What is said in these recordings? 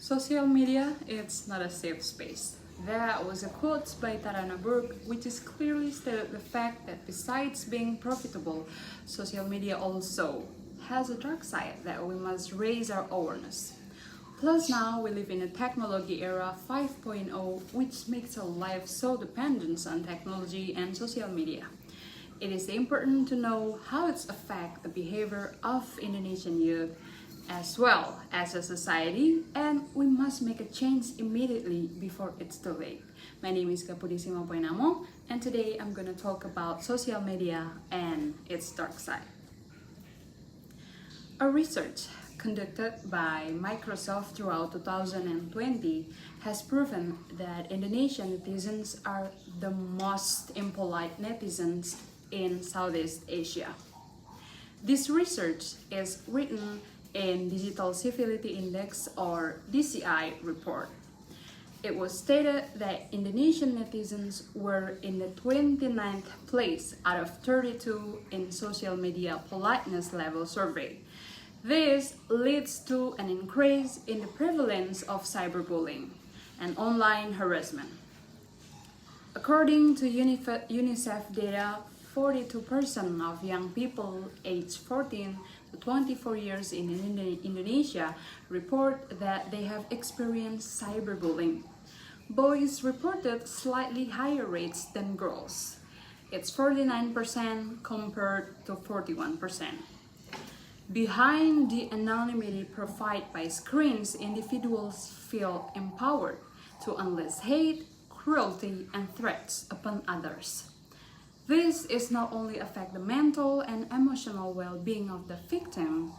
Social media, it's not a safe space. That was a quote by Tarana Burke, which is clearly stated the fact that besides being profitable, social media also has a dark side that we must raise our awareness. Plus now we live in a technology era 5.0, which makes our life so dependent on technology and social media. It is important to know how it affects the behavior of Indonesian youth as well as a society, and we must make a change immediately before it's too late. My name is Gapu Desima Poenamo, and today I'm going to talk about social media and its dark side. A research conducted by Microsoft throughout 2020 has proven that Indonesian netizens are the most impolite netizens in Southeast Asia. This research is written in Digital Civility Index or DCI report. It was stated that Indonesian netizens were in the 29th place out of 32 in social media politeness level survey. This leads to an increase in the prevalence of cyberbullying and online harassment. According to UNICEF data, 42% of young people aged 14 to 24 years in Indonesia report that they have experienced cyberbullying. Boys reported slightly higher rates than girls. It's 49% compared to 41%. Behind the anonymity provided by screens, individuals feel empowered to unleash hate, cruelty, and threats upon others. This is not only affect the mental and emotional well-being of the victim,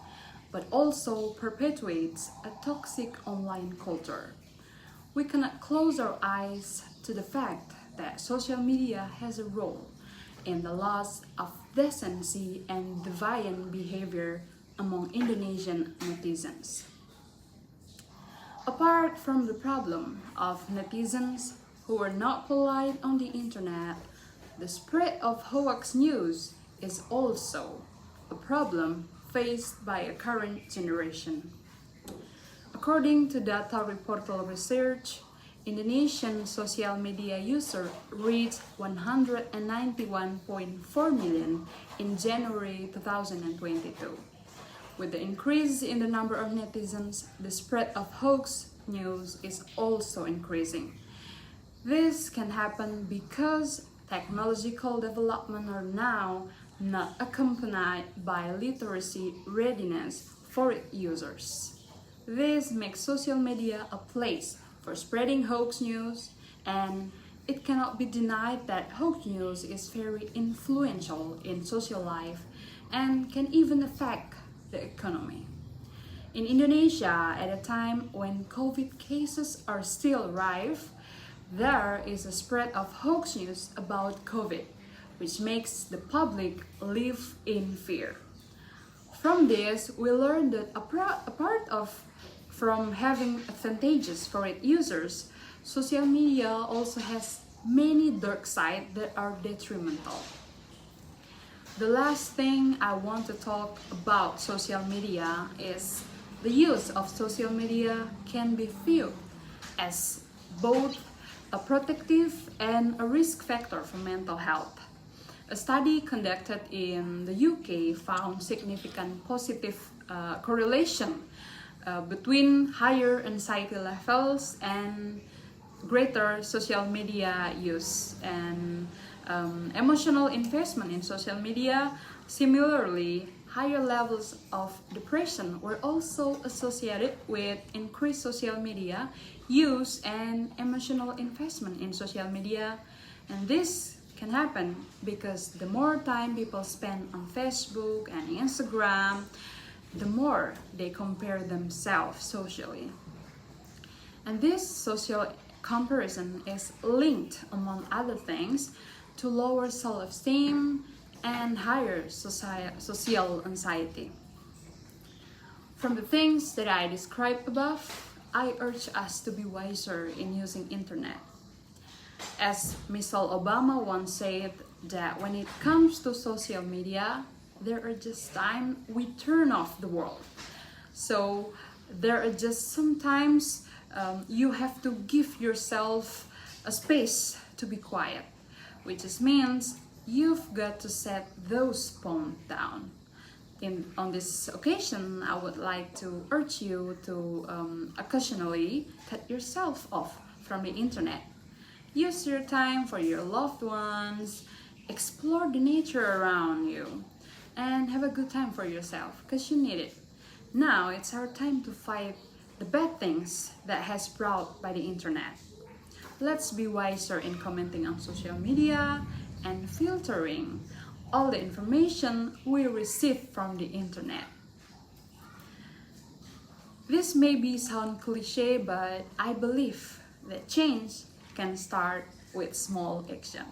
but also perpetuates a toxic online culture. We cannot close our eyes to the fact that social media has a role in the loss of decency and deviant behavior among Indonesian netizens. Apart from the problem of netizens who are not polite on the internet, the spread of hoax news is also a problem faced by a current generation. According to data reportal research, Indonesian social media users reached 191.4 million in January 2022. With the increase in the number of netizens, the spread of hoax news is also increasing. This can happen because technological development are now not accompanied by literacy readiness for its users. This makes social media a place for spreading hoax news, and it cannot be denied that hoax news is very influential in social life and can even affect the economy. In Indonesia, at a time when COVID cases are still rife, there is a spread of hoax news about COVID, which makes the public live in fear. From this, we learned that from having advantages for its users, social media also has many dark sides that are detrimental. The last thing I want to talk about social media is the use of social media can be viewed as both a protective and a risk factor for mental health. A study conducted in the UK found significant positive correlation between higher anxiety levels and greater social media use and emotional investment in social media. Similarly, higher levels of depression were also associated with increased social media use and emotional investment in social media. And this can happen because the more time people spend on Facebook and Instagram, the more they compare themselves socially. And this social comparison is linked, among other things, to lower self-esteem and higher social anxiety. From the things that I described above, I urge us to be wiser in using internet. As Michelle Obama once said, that when it comes to social media, there are just times we turn off the world. So there are just sometimes you have to give yourself a space to be quiet, which just means you've got to set those phones down. On this occasion, I would like to urge you to occasionally cut yourself off from the internet. Use your time for your loved ones, explore the nature around you, and have a good time for yourself, because you need it. Now it's our time to fight the bad things that has brought by the internet. Let's be wiser in commenting on social media and filtering all the information we receive from the internet. This may sound cliche, but I believe that change can start with small action.